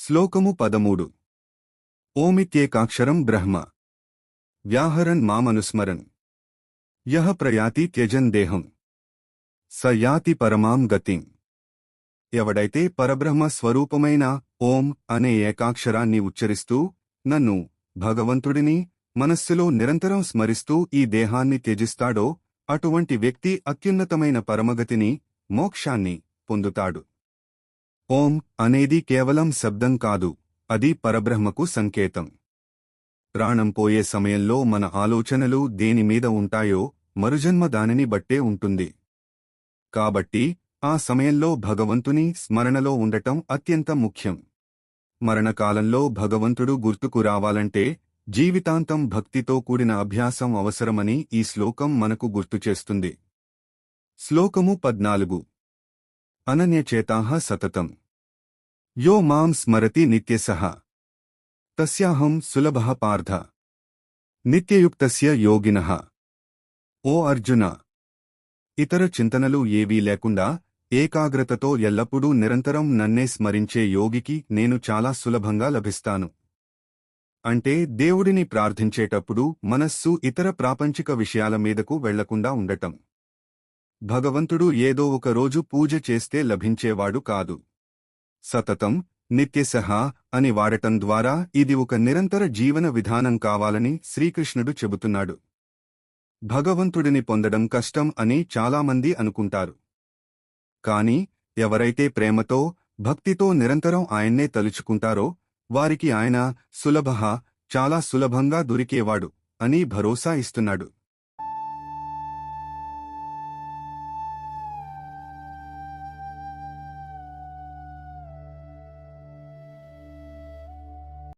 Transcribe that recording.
శ్లోకము 13 ఓమిత్యేకాక్షరం బ్రహ్మ వ్యాహరన్ మామనుస్మరన్ యః ప్రయాతి త్యజన్ దేహం స యాతి పరమాం గతిం. ఎవడైతే పరబ్రహ్మ స్వరూపమైన ఓం అనే ఏకాక్షరాన్ని ఉచ్చరిస్తూ నన్ను భగవంతుడిని మనస్సులో నిరంతరం స్మరిస్తూ ఈ దేహాన్ని త్యజిస్తాడో అటువంటి వ్యక్తి అత్యున్నతమైన పరమగతిని, మోక్షాన్ని పొందుతాడు. ఓం అనేది కేవలం శబ్దం కాదు, అది పరబ్రహ్మకు సంకేతం. ప్రాణం పోయే సమయంలో మన ఆలోచనలు దేనిమీద ఉంటాయో మరుజన్మ దానిని బట్టే ఉంటుంది. కాబట్టి ఆ సమయంలో భగవంతుని స్మరణలో ఉండటం అత్యంత ముఖ్యం. మరణకాలంలో భగవంతుడు గుర్తుకు రావాలంటే జీవితాంతం భక్తితో కూడిన అభ్యాసం అవసరమని ఈ శ్లోకం మనకు గుర్తుచేస్తుంది. శ్లోకము 14 అనన్యచేతాః సతతం యో మాం స్మరతి నిత్యసః తస్యాహం సులభః పార్థ నిత్యయుక్తస్య యోగినః. ఓ అర్జున, ఇతర చింతనలు ఏవీ లేకుండా ఏకాగ్రతతో ఎల్లప్పుడూ నిరంతరం నన్నే స్మరించే యోగికి నేను చాలా సులభంగా లభిస్తాను. అంటే దేవుడిని ప్రార్థించేటప్పుడు మనస్సు ఇతర ప్రాపంచిక విషయాల మీదకు వెళ్లకుండా ఉండటం. భగవంతుడు ఏదో ఒక రోజు పూజ చేస్తే లభించేవాడు కాదు. సతతం, నిత్యసః అని వాడటం ద్వారా ఇది ఒక నిరంతర జీవన విధానం కావాలని శ్రీకృష్ణుడు చెబుతున్నాడు. భగవంతుడిని పొందడం కష్టం అని చాలామంది అనుకుంటారు. కాని ఎవరైతే ప్రేమతో, భక్తితో నిరంతరం ఆయన్నే తలుచుకుంటారో వారికి ఆయన సులభః, చాలా సులభంగా దొరికేవాడు అని భరోసా ఇస్తున్నాడు.